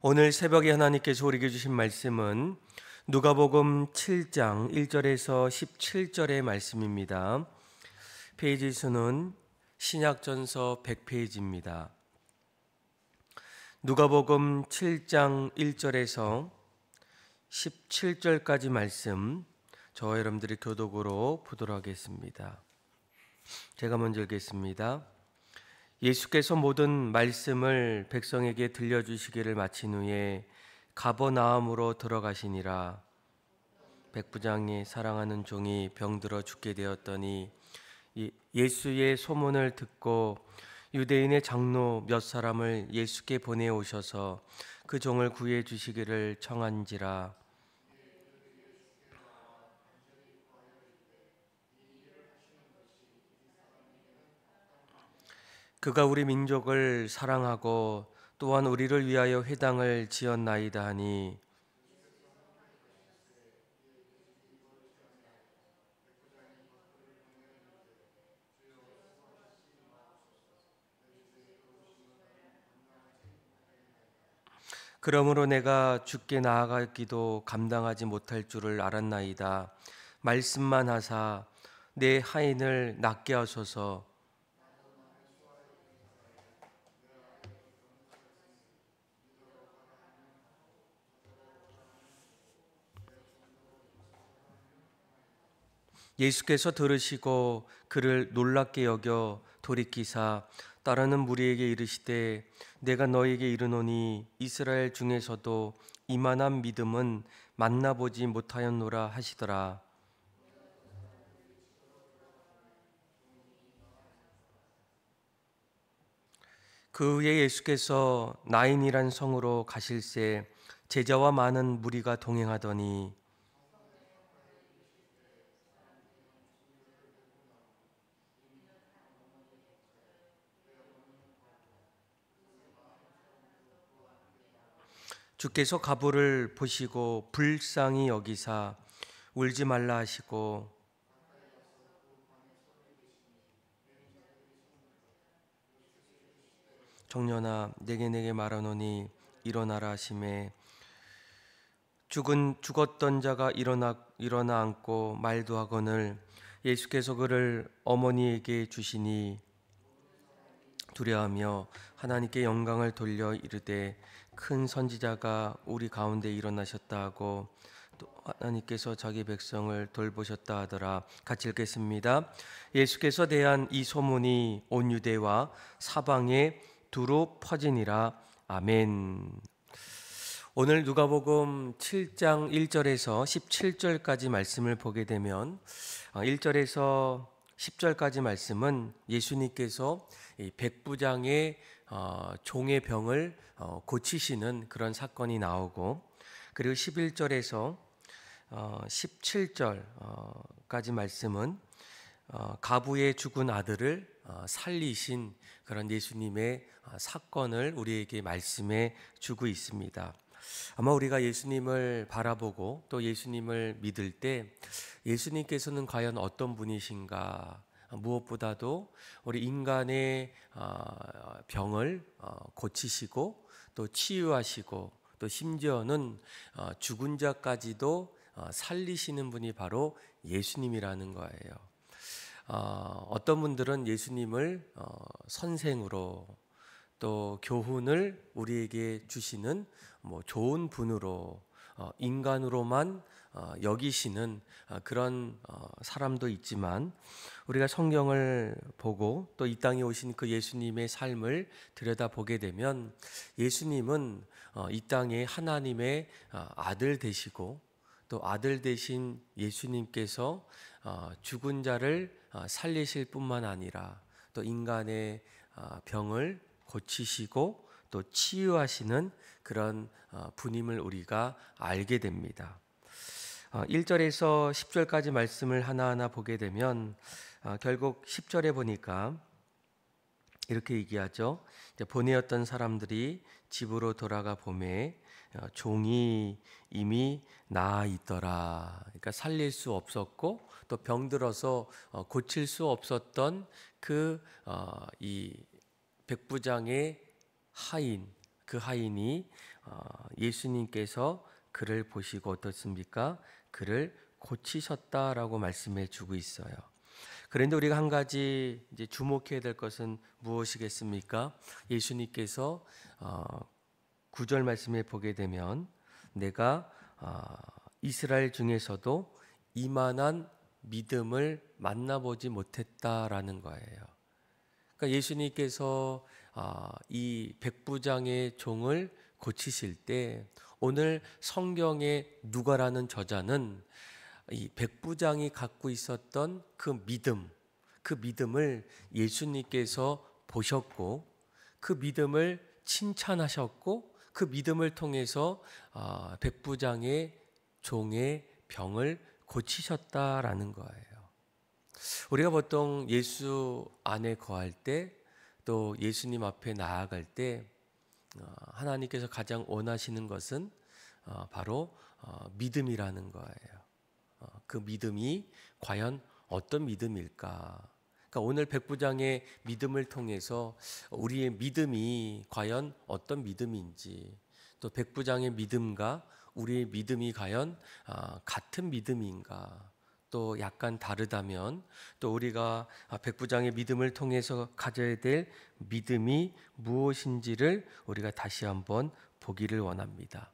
오늘 새벽에 하나님께서 우리에게 주신 말씀은 누가복음 7장 1절에서 17절의 말씀입니다. 페이지 수는 신약전서 100페이지입니다. 누가복음 7장 1절에서 17절까지 말씀, 저와 여러분들이 교독으로 보도록 하겠습니다. 제가 먼저 읽겠습니다. 예수께서 모든 말씀을 백성에게 들려주시기를 마친 후에 가버나움으로 들어가시니라. 백부장이 사랑하는 종이 병들어 죽게 되었더니 예수의 소문을 듣고 유대인의 장로 몇 사람을 예수께 보내오셔서 그 종을 구해 주시기를 청한지라. 그가 우리 민족을 사랑하고 또한 우리를 위하여 회당을 지었나이다 하니 그러므로 내가 주께 나아가기도 감당하지 못할 줄을 알았나이다. 말씀만 하사 내 하인을 낫게 하소서. 예수께서 들으시고 그를 놀랍게 여겨 돌이키사 따르는 무리에게 이르시되 내가 너에게 이르노니 이스라엘 중에서도 이만한 믿음은 만나보지 못하였노라 하시더라. 그 후에 예수께서 나인이란 성으로 가실새 제자와 많은 무리가 동행하더니 주께서 가부를 보시고 불쌍히 여기사 울지 말라 하시고 청년아 내게 말하노니 일어나라 하시매 죽었던 자가 일어나 앉고 말도 하거늘 예수께서 그를 어머니에게 주시니 두려워하며 하나님께 영광을 돌려 이르되 큰 선지자가 우리 가운데 일어나셨다 하고 또 하나님께서 자기 백성을 돌보셨다 하더라. 같이 읽겠습니다. 예수께서 대한 이 소문이 온 유대와 사방에 두루 퍼지니라. 아멘. 오늘 누가복음 7장 1절에서 17절까지 말씀을 보게 되면 1절에서 10절까지 말씀은 예수님께서 백부장의 종의 병을 고치시는 그런 사건이 나오고, 그리고 11절에서 17절까지 말씀은 가부의 죽은 아들을 살리신 그런 예수님의 사건을 우리에게 말씀해 주고 있습니다. 아마 우리가 예수님을 바라보고 또 예수님을 믿을 때 예수님께서는 과연 어떤 분이신가, 무엇보다도 우리 인간의 병을 고치시고 또 치유하시고 또 심지어는 죽은 자까지도 살리시는 분이 바로 예수님이라는 거예요. 어떤 분들은 예수님을 선생으로 또 교훈을 우리에게 주시는 좋은 분으로 인간으로만 여기시는 그런 사람도 있지만, 우리가 성경을 보고 또 이 땅에 오신 그 예수님의 삶을 들여다보게 되면 예수님은 이 땅에 하나님의 아들 되시고 또 아들 되신 예수님께서 죽은 자를 살리실 뿐만 아니라 또 인간의 병을 고치시고 또 치유하시는 그런 분임을 우리가 알게 됩니다. 1절에서 10절까지 말씀을 하나하나 보게 되면 결국 10절에 보니까 이렇게 얘기하죠. 보내었던 사람들이 집으로 돌아가 보매 종이 이미 나아 있더라. 그러니까 살릴 수 없었고 또 병들어서 고칠 수 없었던 이 백부장의 하인, 그 하인이 예수님께서 그를 보시고 어떻습니까? 그를 고치셨다라고 말씀해 주고 있어요. 그런데 우리가 한 가지 이제 주목해야 될 것은 무엇이겠습니까? 예수님께서 9절 말씀에 보게 되면 내가 이스라엘 중에서도 이만한 믿음을 만나보지 못했다라는 거예요. 그러니까 예수님께서 이 백부장의 종을 고치실 때 오늘 성경의 누가라는 저자는 이 백부장이 갖고 있었던 그 믿음을 예수님께서 보셨고 그 믿음을 칭찬하셨고 그 믿음을 통해서 백부장의 종의 병을 고치셨다라는 거예요. 우리가 보통 예수 안에 거할 때 또 예수님 앞에 나아갈 때 하나님께서 가장 원하시는 것은 바로 믿음이라는 거예요. 그 믿음이 과연 어떤 믿음일까? 그러니까 오늘 백부장의 믿음을 통해서 우리의 믿음이 과연 어떤 믿음인지, 또 백부장의 믿음과 우리의 믿음이 과연 같은 믿음인가? 또 약간 다르다면 또 우리가 백부장의 믿음을 통해서 가져야 될 믿음이 무엇인지를 우리가 다시 한번 보기를 원합니다.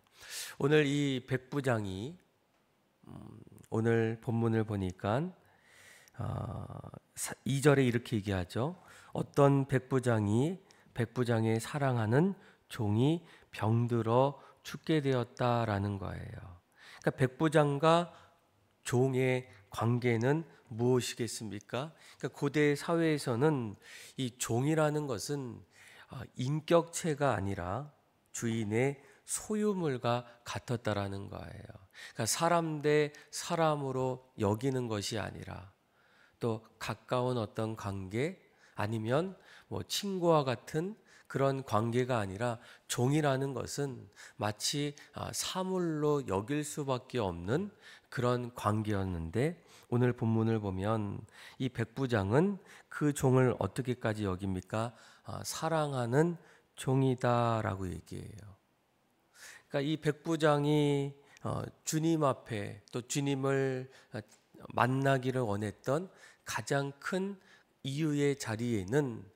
오늘 이 백부장이 오늘 본문을 보니까 2절에 이렇게 얘기하죠. 어떤 백부장의 사랑하는 종이 병들어 죽게 되었다라는 거예요. 그러니까 백부장과 종의 관계는 무엇이겠습니까? 그러니까 고대 사회에서는 이 종이라는 것은 인격체가 아니라 주인의 소유물과 같았다라는 거예요. 그러니까 사람 대 사람으로 여기는 것이 아니라 또 가까운 어떤 관계 아니면 뭐 친구와 같은 그런 관계가 아니라 종이라는 것은 마치 사물로 여길 수밖에 없는 그런 관계였는데 오늘 본문을 보면 이 백부장은 그 종을 어떻게까지 여깁니까? 사랑하는 종이다라고 얘기해요. 그러니까 이 백부장이 주님 앞에 또 주님을 만나기를 원했던 가장 큰 이유의 자리에는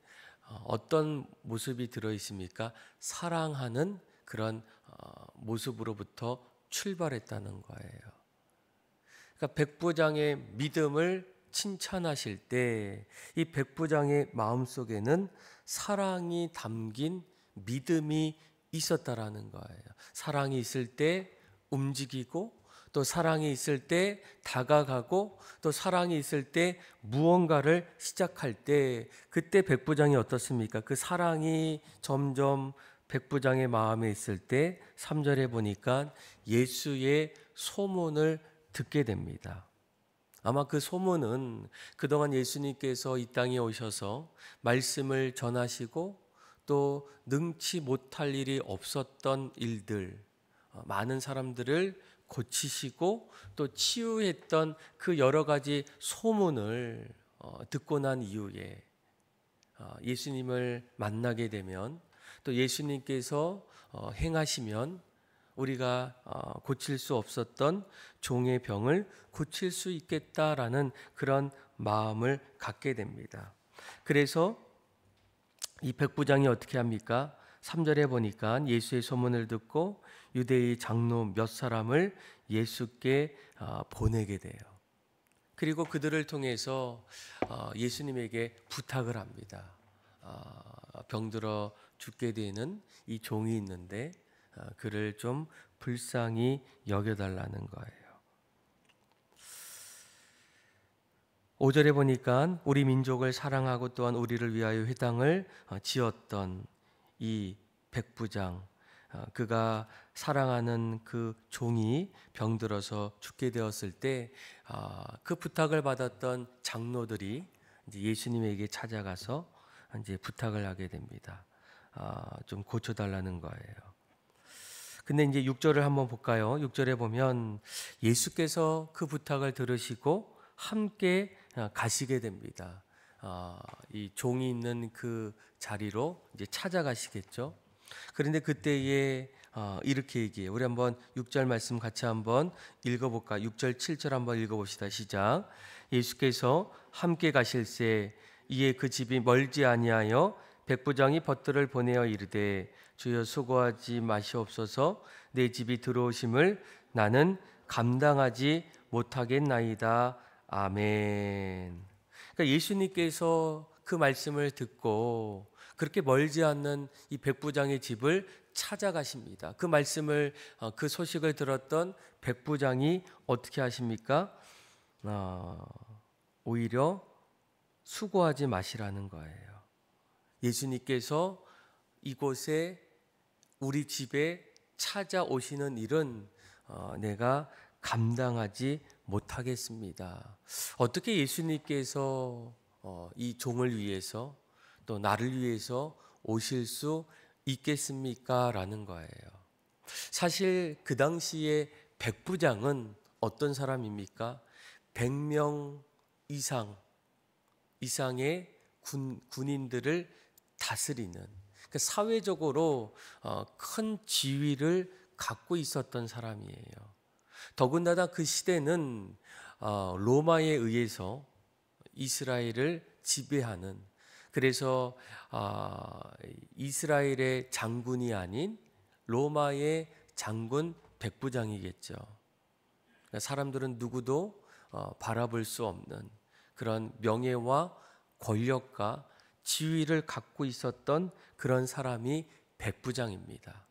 어떤 모습이 들어 있습니까? 사랑하는 그런 모습으로부터 출발했다는 거예요. 그러니까 백부장의 믿음을 칭찬하실 때 이 백부장의 마음속에는 사랑이 담긴 믿음이 있었다라는 거예요. 사랑이 있을 때 움직이고 또 사랑이 있을 때 다가가고 또 사랑이 있을 때 무언가를 시작할 때 그때 백부장이 어떻습니까? 그 사랑이 점점 백부장의 마음에 있을 때 3절에 보니까 예수의 소문을 듣게 됩니다. 아마 그 소문은 그동안 예수님께서 이 땅에 오셔서 말씀을 전하시고 또 능치 못할 일이 없었던 일들, 많은 사람들을 고치시고 또 치유했던 그 여러 가지 소문을 듣고 난 이후에 예수님을 만나게 되면 또 예수님께서 행하시면 우리가 고칠 수 없었던 종의 병을 고칠 수 있겠다라는 그런 마음을 갖게 됩니다. 그래서 이 백부장이 어떻게 합니까? 3절에 보니까 예수의 소문을 듣고 유대의 장로 몇 사람을 예수께 보내게 돼요. 그리고 그들을 통해서 예수님에게 부탁을 합니다. 병들어 죽게 되는 이 종이 있는데 그를 좀 불쌍히 여겨달라는 거예요. 5절에 보니까 우리 민족을 사랑하고 또한 우리를 위하여 회당을 지었던 이 백부장, 그가 사랑하는 그 종이 병들어서 죽게 되었을 때 그 부탁을 받았던 장로들이 이제 예수님에게 찾아가서 이제 부탁을 하게 됩니다. 좀 고쳐달라는 거예요. 근데 이제 6절을 한번 볼까요? 6절에 보면 예수께서 그 부탁을 들으시고 함께 가시게 됩니다. 이 종이 있는 그 자리로 이제 찾아가시겠죠. 그런데 그때에 이렇게 얘기해요. 우리 한번 6절 말씀 같이 한번 읽어볼까? 6절 7절 한번 읽어봅시다. 시작. 예수께서 함께 가실새 이에 그 집이 멀지 아니하여 백부장이 벗들을 보내어 이르되 주여 수고하지 마시옵소서 내 집이 들어오심을 나는 감당하지 못하겠나이다. 아멘. 그러니까 예수님께서 그 말씀을 듣고 그렇게 멀지 않는 이 백부장의 집을 찾아가십니다. 그 말씀을 그 소식을 들었던 백부장이 어떻게 하십니까? 오히려 수고하지 마시라는 거예요. 예수님께서 이곳에 우리 집에 찾아오시는 일은 내가 감당하지 못하겠습니다. 어떻게 예수님께서 이 종을 위해서 또 나를 위해서 오실 수 있겠습니까? 라는 거예요. 사실 그 당시에 백부장은 어떤 사람입니까? 100명 이상의 군인들을 다스리는, 그러니까 사회적으로 큰 지위를 갖고 있었던 사람이에요. 더군다나 그 시대는 로마에 의해서 이스라엘을 지배하는, 그래서 이스라엘의 장군이 아닌 로마의 장군 백부장이겠죠. 그러니까 사람들은 누구도 바라볼 수 없는 그런 명예와 권력과 지위를 갖고 있었던 그런 사람이 백부장입니다.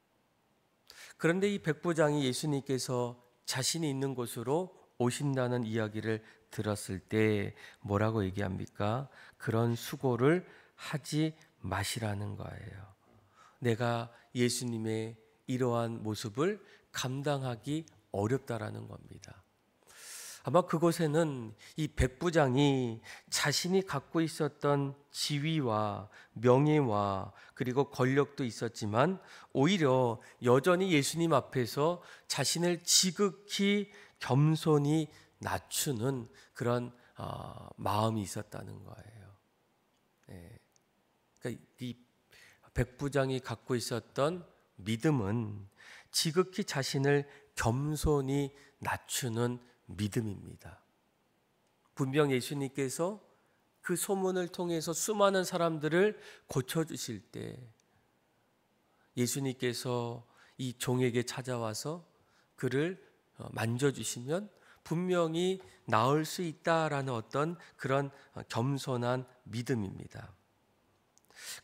그런데 이 백부장이 예수님께서 자신이 있는 곳으로 오신다는 이야기를 들었을 때 뭐라고 얘기합니까? 그런 수고를 하지 마시라는 거예요. 내가 예수님의 이러한 모습을 감당하기 어렵다라는 겁니다. 아마 그곳에는 이 백부장이 자신이 갖고 있었던 지위와 명예와 그리고 권력도 있었지만 오히려 여전히 예수님 앞에서 자신을 지극히 겸손히 낮추는 그런 마음이 있었다는 거예요. 네. 그러니까 이 백부장이 갖고 있었던 믿음은 지극히 자신을 겸손히 낮추는 믿음입니다. 분명 예수님께서 그 소문을 통해서 수많은 사람들을 고쳐주실 때 예수님께서 이 종에게 찾아와서 그를 만져주시면 분명히 나을 수 있다라는 어떤 그런 겸손한 믿음입니다.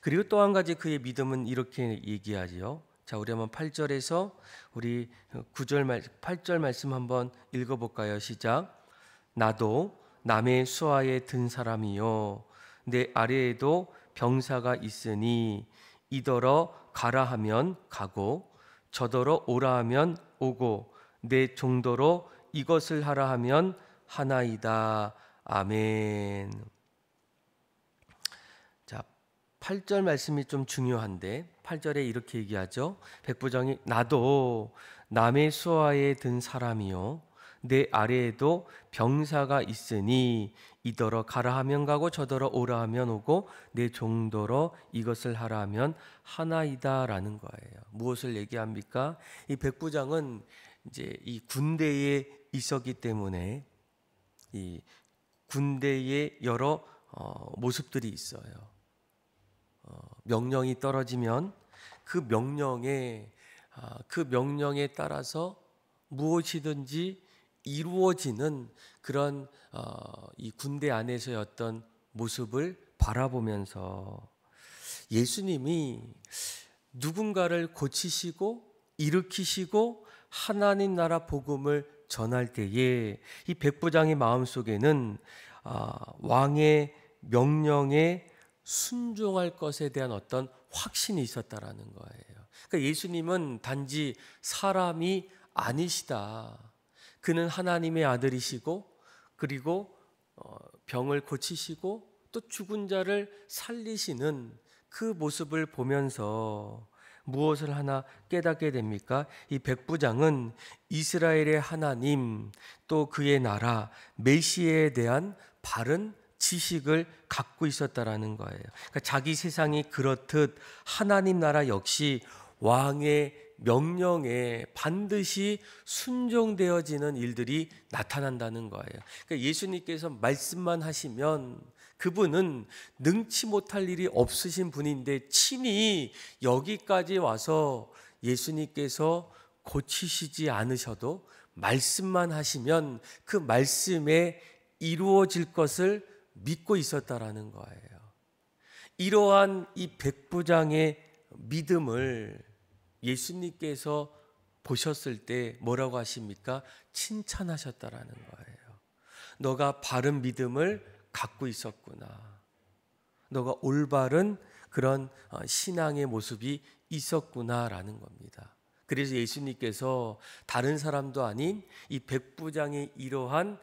그리고 또 한 가지 그의 믿음은 이렇게 얘기하지요. 자, 우리 한번 8절에서 우리 8절 말씀 한번 읽어볼까요? 시작. 나도 남의 수하에 든 사람이요 내 아래에도 병사가 있으니 이더러 가라 하면 가고 저더러 오라 하면 오고 내 종도로 이것을 하라 하면 하나이다. 아멘. 자, 8절 말씀이 좀 중요한데 8절에 이렇게 얘기하죠. 백부장이 나도 남의 수하에 든 사람이요 내 아래에도 병사가 있으니 이더러 가라 하면 가고 저더러 오라 하면 오고 내 종도로 이것을 하라 하면 하나이다라는 거예요. 무엇을 얘기합니까? 이 백부장은 이제 이 군대에 있었기 때문에 이 군대의 여러 모습들이 있어요. 명령이 떨어지면 그 명령에 따라서 무엇이든지 이루어지는 그런 이 군대 안에서의 어떤 모습을 바라보면서 예수님이 누군가를 고치시고 일으키시고 하나님 나라 복음을 전할 때에 이 백부장의 마음속에는 왕의 명령에 순종할 것에 대한 어떤 확신이 있었다라는 거예요. 그러니까 예수님은 단지 사람이 아니시다. 그는 하나님의 아들이시고 그리고 병을 고치시고 또 죽은 자를 살리시는 그 모습을 보면서 무엇을 하나 깨닫게 됩니까? 이 백부장은 이스라엘의 하나님 또 그의 나라 메시아에 대한 바른 지식을 갖고 있었다라는 거예요. 그러니까 자기 세상이 그렇듯 하나님 나라 역시 왕의 명령에 반드시 순종되어지는 일들이 나타난다는 거예요. 그러니까 예수님께서 말씀만 하시면 그분은 능치 못할 일이 없으신 분인데 친히 여기까지 와서 예수님께서 고치시지 않으셔도 말씀만 하시면 그 말씀에 이루어질 것을 믿고 있었다라는 거예요. 이러한 이 백부장의 믿음을 예수님께서 보셨을 때 뭐라고 하십니까? 칭찬하셨다라는 거예요. 너가 바른 믿음을 갖고 있었구나. 너가 올바른 그런 신앙의 모습이 있었구나라는 겁니다. 그래서 예수님께서 다른 사람도 아닌 이 백부장의 이러한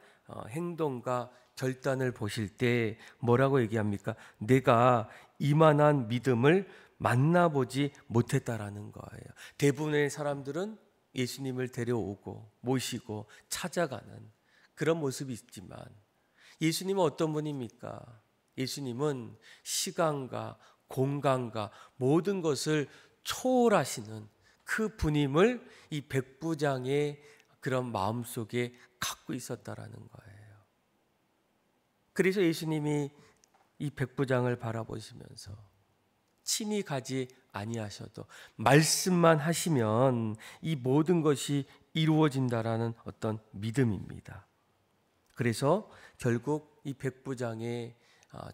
행동과 결단을 보실 때 뭐라고 얘기합니까? 내가 이만한 믿음을 만나보지 못했다라는 거예요. 대부분의 사람들은 예수님을 데려오고 모시고 찾아가는 그런 모습이 있지만 예수님은 어떤 분입니까? 예수님은 시간과 공간과 모든 것을 초월하시는 그 분임을 이 백부장의 그런 마음속에 갖고 있었다라는 거예요. 그래서 예수님이 이 백부장을 바라보시면서 친히 가지 아니하셔도 말씀만 하시면 이 모든 것이 이루어진다라는 어떤 믿음입니다. 그래서 결국 이 백부장의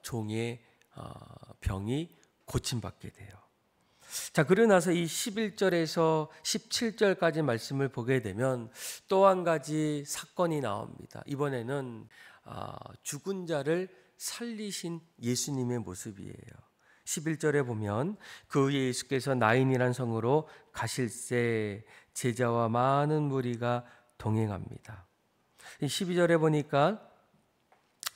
종의 병이 고침받게 돼요. 자, 그러고 나서 이 11절에서 17절까지 말씀을 보게 되면 또 한 가지 사건이 나옵니다. 이번에는 죽은 자를 살리신 예수님의 모습이에요. 11절에 보면 그 후에 예수께서 나인이란 성으로 가실새 제자와 많은 무리가 동행합니다. 12절에 보니까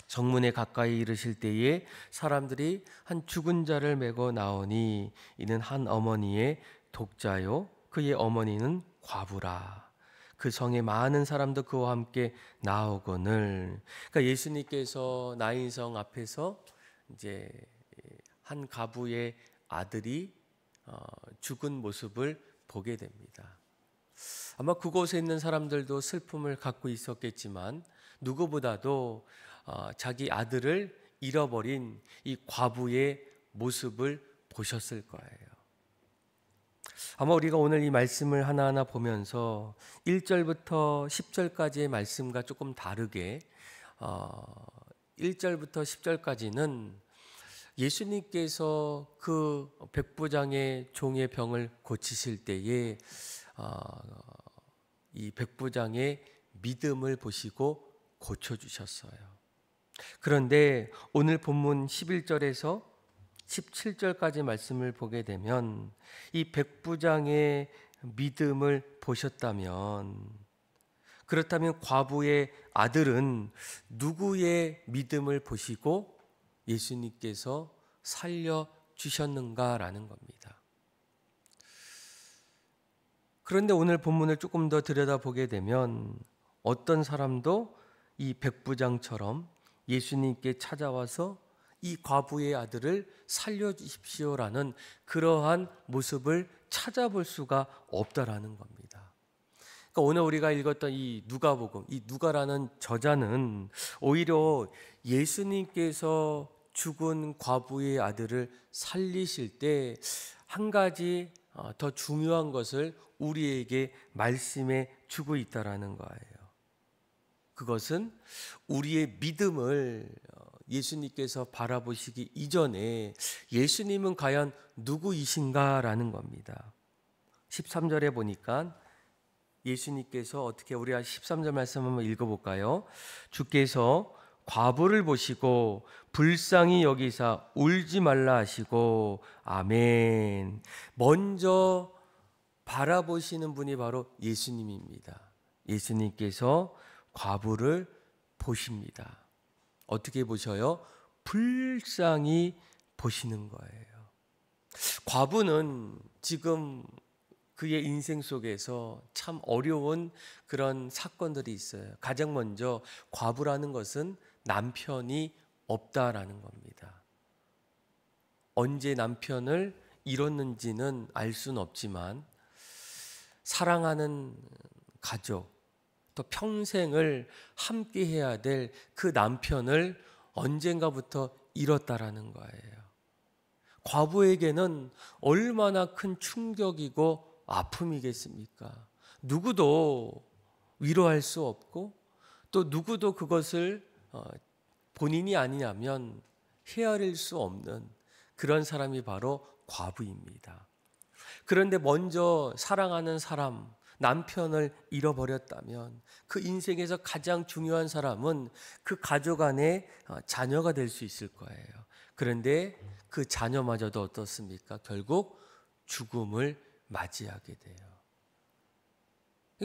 정문에 가까이 이르실 때에 사람들이 한 죽은 자를 메고 나오니 이는 한 어머니의 독자요 그의 어머니는 과부라. 그 성에 많은 사람도 그와 함께 나오거늘. 그러니까 예수님께서 나인성 앞에서 이제 한 가부의 아들이 죽은 모습을 보게 됩니다. 아마 그곳에 있는 사람들도 슬픔을 갖고 있었겠지만 누구보다도 자기 아들을 잃어버린 이 과부의 모습을 보셨을 거예요. 아마 우리가 오늘 이 말씀을 하나하나 보면서 1절부터 10절까지의 말씀과 조금 다르게 1절부터 10절까지는 예수님께서 그 백부장의 종의 병을 고치실 때에 이 백부장의 믿음을 보시고 고쳐주셨어요. 그런데 오늘 본문 11절에서 17절까지 말씀을 보게 되면 이 백부장의 믿음을 보셨다면, 그렇다면 과부의 아들은 누구의 믿음을 보시고 예수님께서 살려주셨는가라는 겁니다. 그런데 오늘 본문을 조금 더 들여다보게 되면 어떤 사람도 이 백부장처럼 예수님께 찾아와서 이 과부의 아들을 살려주십시오라는 그러한 모습을 찾아볼 수가 없다라는 겁니다. 그러니까 오늘 우리가 읽었던 이 누가복음, 이 누가라는 저자는 오히려 예수님께서 죽은 과부의 아들을 살리실 때 한 가지 더 중요한 것을 우리에게 말씀해 주고 있다라는 거예요. 그것은 우리의 믿음을 예수님께서 바라보시기 이전에 예수님은 과연 누구이신가라는 겁니다. 13절에 보니까 예수님께서 어떻게, 우리가 13절 말씀 한번 읽어볼까요? 주께서 과부를 보시고 불쌍히 여기사 울지 말라 하시고 아멘. 먼저 바라보시는 분이 바로 예수님입니다. 예수님께서 과부를 보십니다. 어떻게 보셔요? 불쌍히 보시는 거예요. 과부는 지금 그의 인생 속에서 참 어려운 그런 사건들이 있어요. 가장 먼저 과부라는 것은 남편이 없다라는 겁니다. 언제 남편을 잃었는지는 알 수는 없지만 사랑하는 가족, 또 평생을 함께 해야 될 그 남편을 언젠가부터 잃었다라는 거예요. 과부에게는 얼마나 큰 충격이고 아픔이겠습니까? 누구도 위로할 수 없고 또 누구도 그것을 본인이 아니냐면 헤아릴 수 없는 그런 사람이 바로 과부입니다. 그런데 먼저 사랑하는 사람, 남편을 잃어버렸다면 그 인생에서 가장 중요한 사람은 그 가족 안에 자녀가 될 수 있을 거예요. 그런데 그 자녀마저도 어떻습니까? 결국 죽음을 맞이하게 돼요.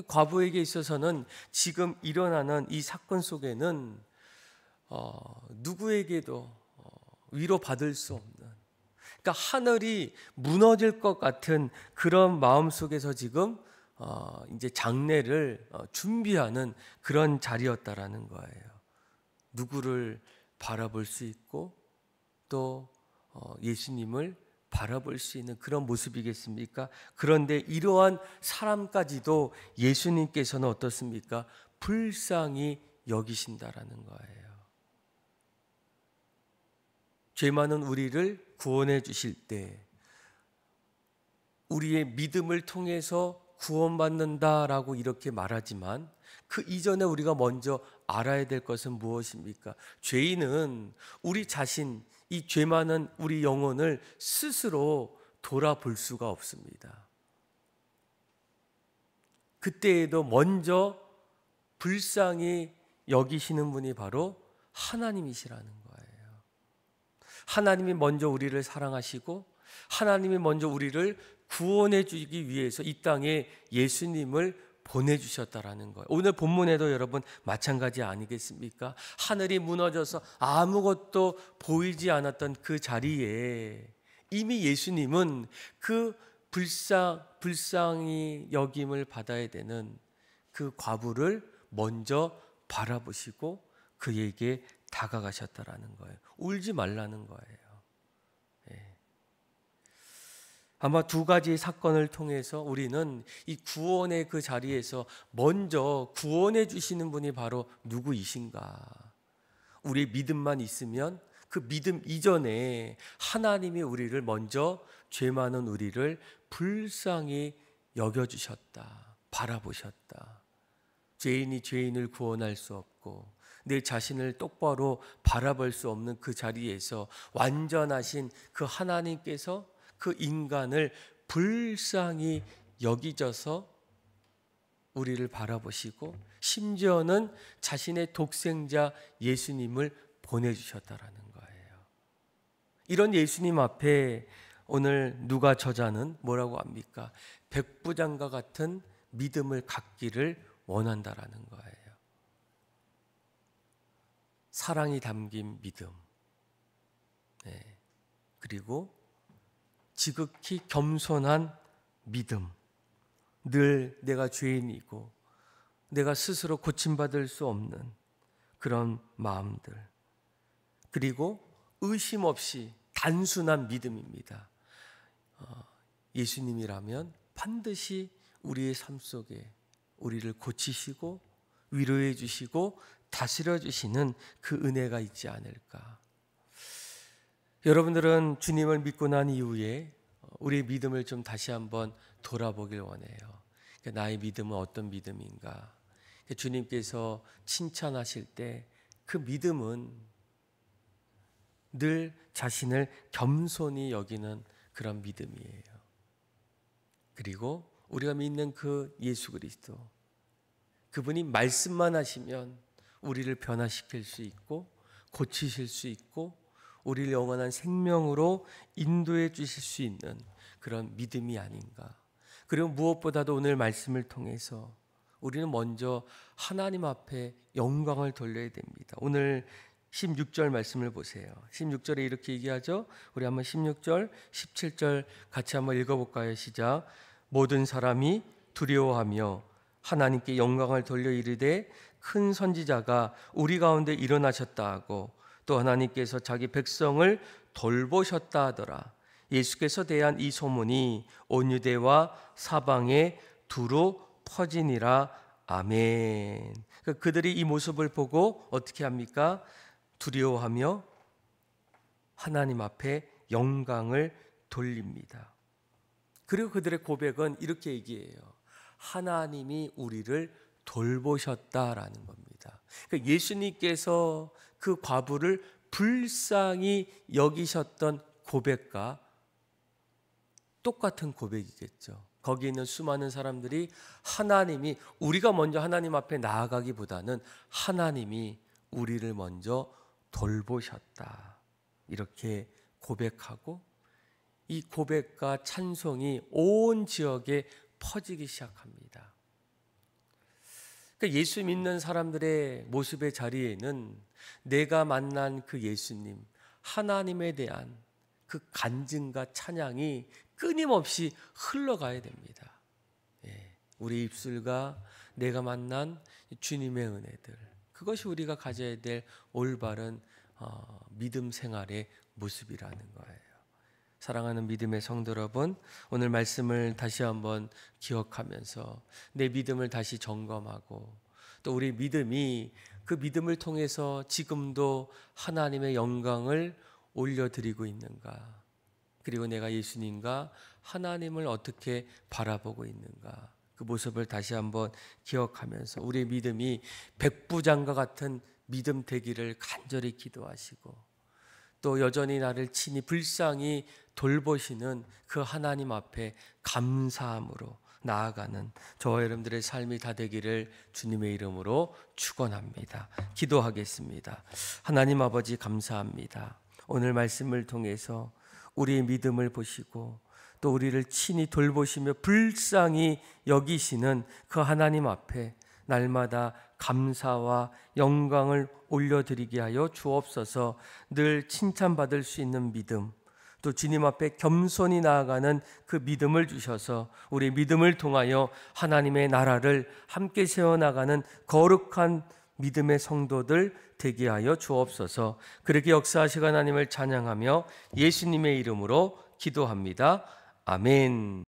과부에게 있어서는 지금 일어나는 이 사건 속에는 누구에게도 위로받을 수 없는, 그러니까 하늘이 무너질 것 같은 그런 마음 속에서 지금 이제 장례를 준비하는 그런 자리였다라는 거예요. 누구를 바라볼 수 있고 또 예수님을 바라볼 수 있는 그런 모습이겠습니까? 그런데 이러한 사람까지도 예수님께서는 어떻습니까? 불쌍히 여기신다라는 거예요. 죄 많은 우리를 구원해 주실 때 우리의 믿음을 통해서 구원받는다라고 이렇게 말하지만 그 이전에 우리가 먼저 알아야 될 것은 무엇입니까? 죄인은 우리 자신, 이 죄 많은 우리 영혼을 스스로 돌아볼 수가 없습니다. 그때에도 먼저 불쌍히 여기시는 분이 바로 하나님이시라는 거예요. 하나님이 먼저 우리를 사랑하시고 하나님이 먼저 우리를 구원해 주기 위해서 이 땅에 예수님을 보내주셨다라는 거예요. 오늘 본문에도 여러분 마찬가지 아니겠습니까? 하늘이 무너져서 아무것도 보이지 않았던 그 자리에 이미 예수님은 그 불쌍히 여김을 받아야 되는 그 과부를 먼저 바라보시고 그에게 다가가셨다라는 거예요. 울지 말라는 거예요. 아마 두 가지 사건을 통해서 우리는 이 구원의 그 자리에서 먼저 구원해 주시는 분이 바로 누구이신가? 우리의 믿음만 있으면 그 믿음 이전에 하나님이 우리를 먼저 죄 많은 우리를 불쌍히 여겨주셨다, 바라보셨다. 죄인이 죄인을 구원할 수 없고 내 자신을 똑바로 바라볼 수 없는 그 자리에서 완전하신 그 하나님께서 그 인간을 불쌍히 여기셔서 우리를 바라보시고 심지어는 자신의 독생자 예수님을 보내주셨다라는 거예요. 이런 예수님 앞에 오늘 누가 저자는 뭐라고 합니까? 백부장과 같은 믿음을 갖기를 원한다라는 거예요. 사랑이 담긴 믿음, 그리고 지극히 겸손한 믿음, 늘 내가 죄인이고 내가 스스로 고침받을 수 없는 그런 마음들, 그리고 의심 없이 단순한 믿음입니다. 예수님이라면 반드시 우리의 삶 속에 우리를 고치시고 위로해 주시고 다스려 주시는 그 은혜가 있지 않을까. 여러분들은 주님을 믿고 난 이후에 우리의 믿음을 좀 다시 한번 돌아보길 원해요. 나의 믿음은 어떤 믿음인가? 주님께서 칭찬하실 때 그 믿음은 늘 자신을 겸손히 여기는 그런 믿음이에요. 그리고 우리가 믿는 그 예수 그리스도, 그분이 말씀만 하시면 우리를 변화시킬 수 있고 고치실 수 있고 우리를 영원한 생명으로 인도해 주실 수 있는 그런 믿음이 아닌가. 그리고 무엇보다도 오늘 말씀을 통해서 우리는 먼저 하나님 앞에 영광을 돌려야 됩니다. 오늘 16절 말씀을 보세요. 16절에 이렇게 얘기하죠. 우리 한번 16절, 17절 같이 한번 읽어볼까요? 시작. 모든 사람이 두려워하며 하나님께 영광을 돌려 이르되 큰 선지자가 우리 가운데 일어나셨다 하고 또 하나님께서 자기 백성을 돌보셨다 하더라. 예수께서 대한 이 소문이 온 유대와 사방에 두루 퍼지니라. 아멘. 그들이 이 모습을 보고 어떻게 합니까? 두려워하며 하나님 앞에 영광을 돌립니다. 그리고 그들의 고백은 이렇게 얘기해요. 하나님이 우리를 돌보셨다라는 겁니다. 그러니까 예수님께서 그 과부를 불쌍히 여기셨던 고백과 똑같은 고백이겠죠. 거기 있는 수많은 사람들이 하나님이, 우리가 먼저 하나님 앞에 나아가기보다는 하나님이 우리를 먼저 돌보셨다, 이렇게 고백하고, 이 고백과 찬송이 온 지역에 퍼지기 시작합니다. 그러니까 예수 믿는 사람들의 모습의 자리에는 내가 만난 그 예수님, 하나님에 대한 그 간증과 찬양이 끊임없이 흘러가야 됩니다. 우리 입술과 내가 만난 주님의 은혜들, 그것이 우리가 가져야 될 올바른 믿음 생활의 모습이라는 거예요. 사랑하는 믿음의 성도 여러분, 오늘 말씀을 다시 한번 기억하면서 내 믿음을 다시 점검하고, 또 우리 믿음이 그 믿음을 통해서 지금도 하나님의 영광을 올려드리고 있는가, 그리고 내가 예수님과 하나님을 어떻게 바라보고 있는가, 그 모습을 다시 한번 기억하면서 우리의 믿음이 백부장과 같은 믿음 되기를 간절히 기도하시고, 또 여전히 나를 친히 불쌍히 돌보시는 그 하나님 앞에 감사함으로 나아가는 저와 여러분들의 삶이 다 되기를 주님의 이름으로 축원합니다. 기도하겠습니다. 하나님 아버지, 감사합니다. 오늘 말씀을 통해서 우리의 믿음을 보시고 또 우리를 친히 돌보시며 불쌍히 여기시는 그 하나님 앞에 날마다 감사와 영광을 올려드리게 하여 주옵소서. 늘 칭찬받을 수 있는 믿음, 또 주님 앞에 겸손히 나아가는 그 믿음을 주셔서 우리 믿음을 통하여 하나님의 나라를 함께 세워나가는 거룩한 믿음의 성도들 되게 하여 주옵소서. 그렇게 역사하시고 하나님을 찬양하며 예수님의 이름으로 기도합니다. 아멘.